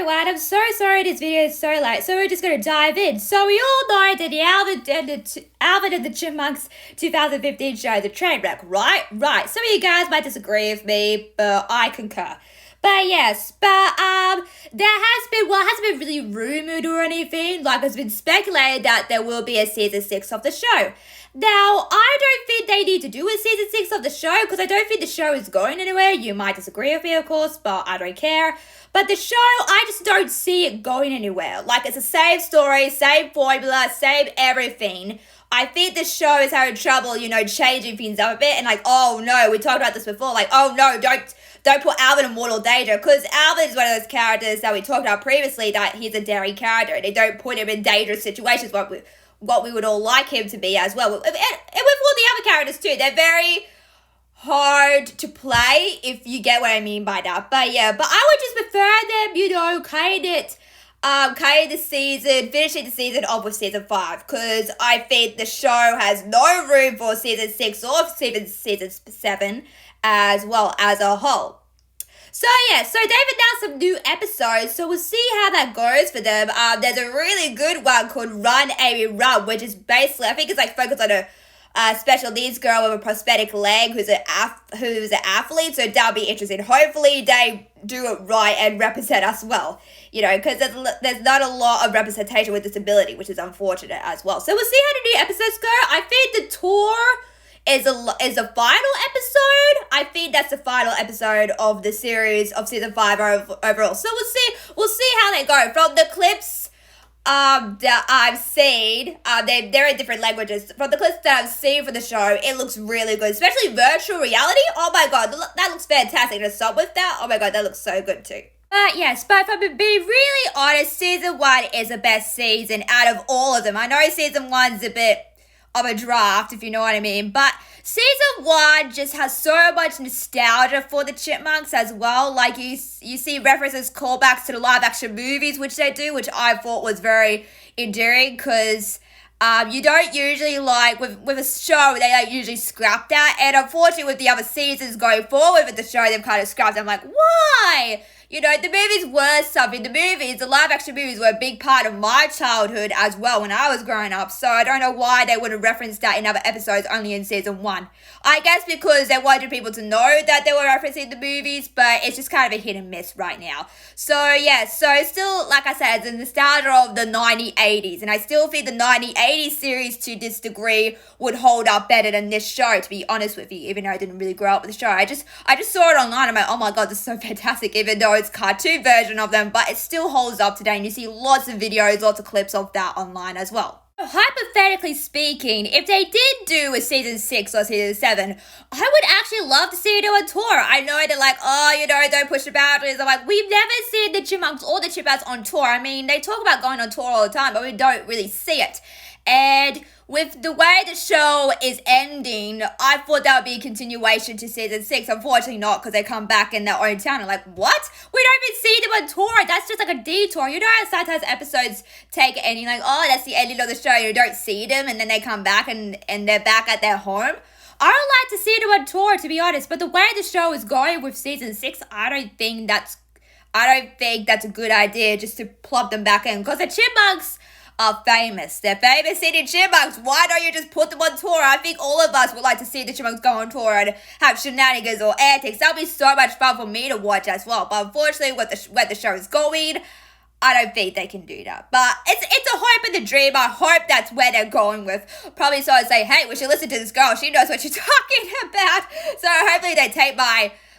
everyone, I'm so sorry this video is so late, so we're just going to dive in. So we all know that the Alvin and the Chipmunks 2015 show, the train wreck, right? Right. Some of you guys might disagree with me, but I concur. But yes, there hasn't been really rumoured or anything, like it's been speculated that there will be a season 6 of the show. Now, I don't think they need to do a season 6 of the show, because I don't think the show is going anywhere. You might disagree with me, of course, but I don't care. But the show, I just don't see it going anywhere. Like, it's the same story, same formula, same everything. I think the show is having trouble, changing things up a bit, and oh no, we talked about this before, oh no, don't put Alvin in mortal danger, because Alvin is one of those characters that we talked about previously, that he's a daring character. They don't put him in dangerous situations, what we would all like him to be as well. And with all the other characters too, they're very hard to play, if you get what I mean by that. But yeah, but I would just prefer them, finishing the season off with season 5, because I think the show has no room for season 6 or season 7 as well as a whole. So yeah, so they've announced some new episodes, so we'll see how that goes for them. There's a really good one called Run, Amy, Run, which is basically, I think it's focused on a special needs girl with a prosthetic leg who's an athlete, so that'll be interesting. Hopefully they do it right and represent us well, because there's not a lot of representation with disability, which is unfortunate as well. So we'll see how the new episodes go. I think the tour is a final episode. I think that's the final episode of the series of season 5 overall. So we'll see how they go. From the clips that I've seen, they're in different languages. From the clips that I've seen for the show, it looks really good, especially virtual reality. Oh my god, that looks fantastic. To start with that, oh my god, that looks so good too. But yes, but if I'm being really honest, season 1 is the best season out of all of them. I know season 1's a bit of a draft, if you know what I mean, but season 1 just has so much nostalgia for the Chipmunks as well. You see references, callbacks to the live action movies, which they do, which I thought was very endearing, because you don't usually with a show, they usually scrap that, and unfortunately with the other seasons going forward with the show, they've kind of scrapped it. I'm like, why? The movies were something. The live action movies were a big part of my childhood as well when I was growing up. So I don't know why they would have referenced that in other episodes only in season 1. I guess because they wanted people to know that they were referencing the movies, but it's just kind of a hit and miss right now. So yeah, so still, like I said, it's a nostalgia of the 1980s. And I still think the 1980s series to this degree would hold up better than this show, to be honest with you, even though I didn't really grow up with the show. I just saw it online. I'm like, oh my god, this is so fantastic, even though it's cartoon version of them, but it still holds up today, and you see lots of videos, lots of clips of that online as well. Hypothetically speaking, if they did do a season 6 or season 7, I would actually love to see it on tour. I know they're don't push the boundaries. I'm like, we've never seen the Chipmunks or the Chipmunks on tour. I mean, they talk about going on tour all the time, but we don't really see it. And with the way the show is ending, I thought that would be a continuation to season 6. Unfortunately not, because they come back in their own town. I'm like, what? We don't even see them on tour. That's just like a detour. You know how sometimes episodes take an ending, that's the ending of the show. You don't see them, and then they come back and they're back at their home. I don't like to see them on tour, to be honest. But the way the show is going with season 6, I don't think that's a good idea, just to plug them back in. Because the Chipmunks are famous. They're famous city Chipmunks. Why don't you just put them on tour? I think all of us would like to see the Chipmunks go on tour and have shenanigans or antics. That would be so much fun for me to watch as well. But unfortunately, where the show is going, I don't think they can do that. But it's a hope and a dream. I hope that's where they're going with. Probably so I say, hey, we should listen to this girl. She knows what she's talking about. So hopefully they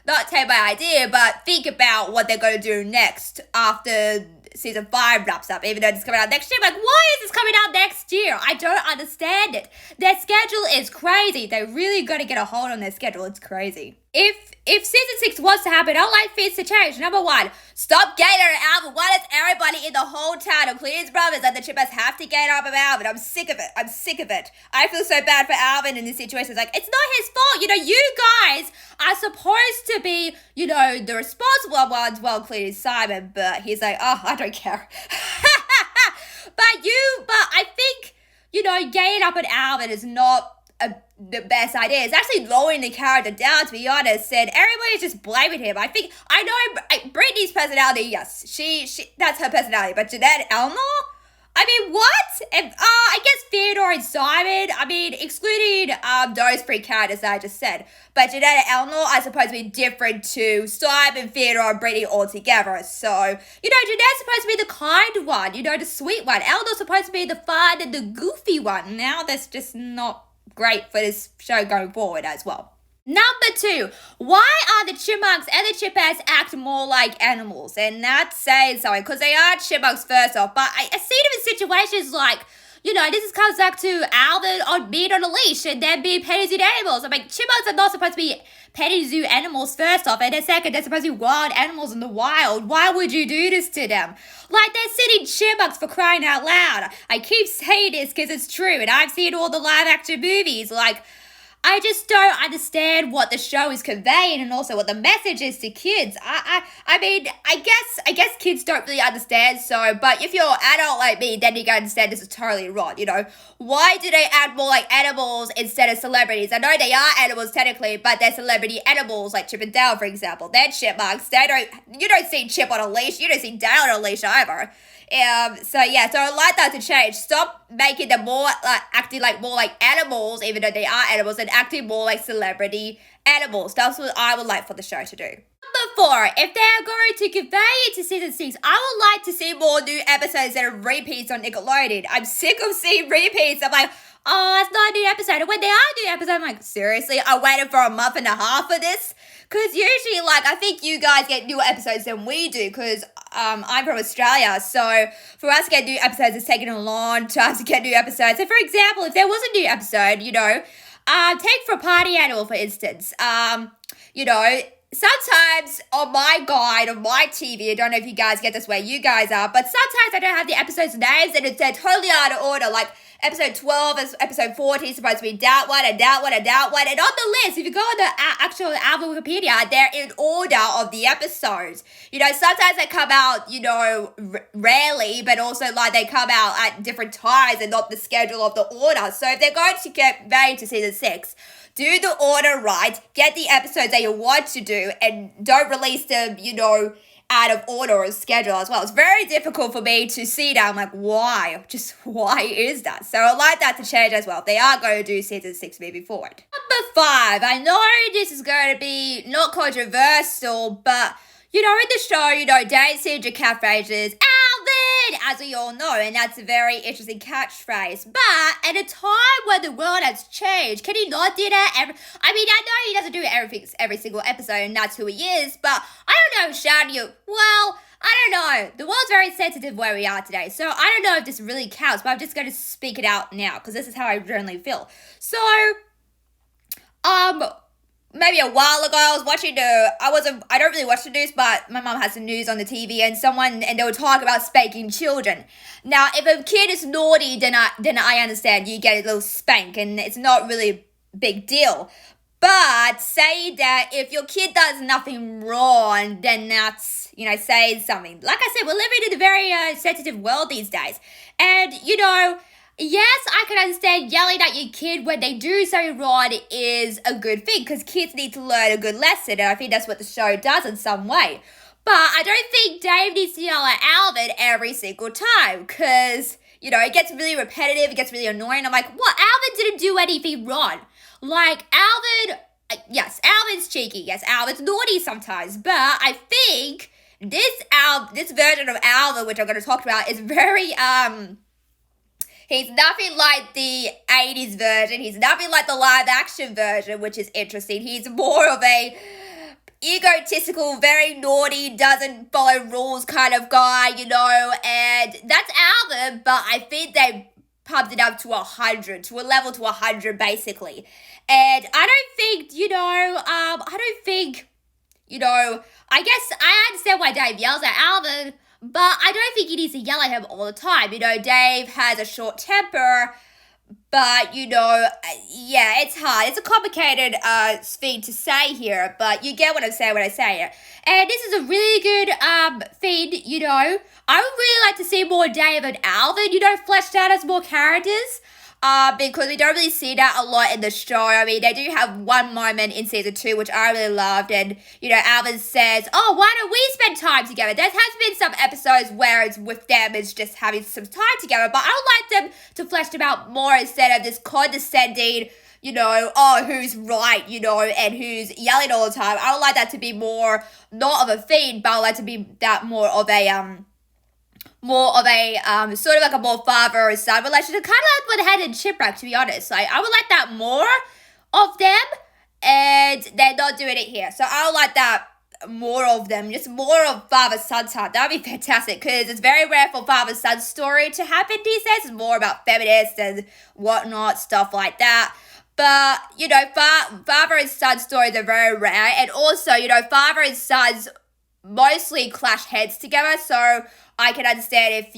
not take my idea, but think about what they're going to do next after season 5 wraps up, even though it's coming out next year. I'm like, why is this coming out next year? I don't understand it. Their schedule is crazy. They really got to get a hold on their schedule. It's crazy. If season 6 was to happen, I'd like things to change. Number 1, stop Gator and Alvin. Why does everybody in the whole town, including his brothers and the Chipmunks, have to get up about Alvin? I'm sick of it. I feel so bad for Alvin in this situation. It's like, it's not his fault. You guys are supposed to be, the responsible ones, well, including Simon, but he's like, oh, I don't care. but I think, getting up at Alvin is not the best idea. It's actually lowering the character down, to be honest, and everybody's just blaming him. I know Brittany's personality, yes, she that's her personality, but Jeanette Elmore? I mean, what? I guess Theodore and Simon, I mean, excluding those three characters that I just said, but Jeanette and Eleanor are supposed to be different to Simon, Theodore, and Brittany altogether. So, Jeanette's supposed to be the kind one, the sweet one. Eleanor's supposed to be the fun and the goofy one. Now that's just not great for this show going forward as well. Number 2, why are the Chipmunks and the Chipmunks act more like animals? And that's saying something, because they are Chipmunks first off, but I see them in situations like, this comes back to Alvin being on a leash and then being petty zoo animals. I'm like, Chipmunks are not supposed to be petty zoo animals first off, and then second, they're supposed to be wild animals in the wild. Why would you do this to them? Like, they're sitting Chipmunks, for crying out loud. I keep saying this because it's true, and I've seen all the live action movies, like, I just don't understand what the show is conveying and also what the message is to kids. I mean, I guess kids don't really understand, but if you're an adult like me, then you can understand this is totally wrong, Why do they act more like animals instead of celebrities? I know they are animals technically, but they're celebrity animals, like Chip and Dale, for example. They're chipmunks. You don't see Chip on a leash. You don't see Dale on a leash either. So I'd like that to change. Stop making them more acting like more like animals, even though they are animals, and acting more like celebrity animals. That's what I would like for the show to do. Number 4, if they're going to convey it to season 6, I would like to see more new episodes that are repeats on Nickelodeon. I'm sick of seeing repeats. I'm like, oh, it's not a new episode. And when they are new episodes, I'm like, seriously? I waited for a month and a half for this? Because usually, I think you guys get newer episodes than we do, because I'm from Australia, so for us to get new episodes, it's taking a long time to get new episodes. So, for example, if there was a new episode, take for Party Animal, for instance, sometimes on my guide, on my TV, I don't know if you guys get this where you guys are, but sometimes I don't have the episodes' names, and they're totally out of order, like episode 12 is episode 14, supposed to be that one, and that one, and that one, and on the list, if you go on the actual Alvin Wikipedia, they're in order of the episodes. Sometimes they come out, rarely, but also, they come out at different times and not the schedule of the order. So if they're going to get made to season 6, do the order right, get the episodes that you want to do, and don't release them, out of order or schedule as well. It's very difficult for me to see that. I'm like, why? Just why is that? So I'd like that to change as well. They are going to do season 6 moving forward. Number 5, I know this is going to be not controversial, but, in the show, Dave said your catchphrases, Alvin, as we all know, and that's a very interesting catchphrase. But at a time when the world has changed, can he not do that? I know he doesn't do every single episode, and that's who he is, but I don't know, shout you. Well, I don't know. The world's very sensitive where we are today, so I don't know if this really counts, but I'm just going to speak it out now, because this is how I generally feel. So, maybe a while ago, I was watching I don't really watch the news, but my mom has the news on the TV, and they would talk about spanking children. Now, if a kid is naughty, then I understand, you get a little spank, and it's not really a big deal. But say that if your kid does nothing wrong, then that's, saying something. Like I said, we're living in a very sensitive world these days. And, yes, I can understand yelling at your kid when they do something wrong is a good thing, because kids need to learn a good lesson, and I think that's what the show does in some way. But I don't think Dave needs to yell at Alvin every single time, because, it gets really repetitive, it gets really annoying. I'm like, what? Alvin didn't do anything wrong. Like, yes, Alvin's cheeky, yes, Alvin's naughty sometimes, but I think this version of Alvin, which I'm going to talk about, is very, he's nothing like the 80s version. He's nothing like the live action version, which is interesting. He's more of a egotistical, very naughty, doesn't follow rules kind of guy, and that's Alvin, but I think they pumped it up to 100, to a level to 100 basically. And I don't think, I guess I understand why Dave yells at Alvin, but I don't think he needs to yell at him all the time. Dave has a short temper, but, it's hard. It's a complicated thing to say here, but you get what I'm saying when I say it. And this is a really good thing, I would really like to see more Dave and Alvin, fleshed out as more characters. because we don't really see that a lot in the show. I mean, they do have one moment in season 2, which I really loved, and, Alvin says, oh, why don't we spend time together? There has been some episodes where it's with them, it's just having some time together, but I would like them to flesh them out more instead of this condescending, who's right, and who's yelling all the time. I would like that to be more, not of a theme, but I would like to be that more of a sort of like a more father and son relationship, kind of like what they had in Chipmunk, to be honest. Like, I would like that more of them, and they're not doing it here. So I would like that more of them, just more of father-son time. That would be fantastic, because it's very rare for father-son story to happen these days. It's more about feminists and whatnot, stuff like that. But, father and son stories are very rare. And also, father and sons mostly clash heads together. So I can understand if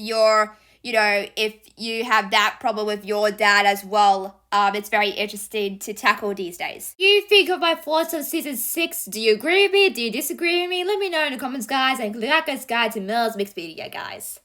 if you have that problem with your dad as well. It's very interesting to tackle these days. What do you think of my thoughts on season 6? Do you agree with me? Do you disagree with me? Let me know in the comments, guys. And click like this guide to Mel's mixed video, guys.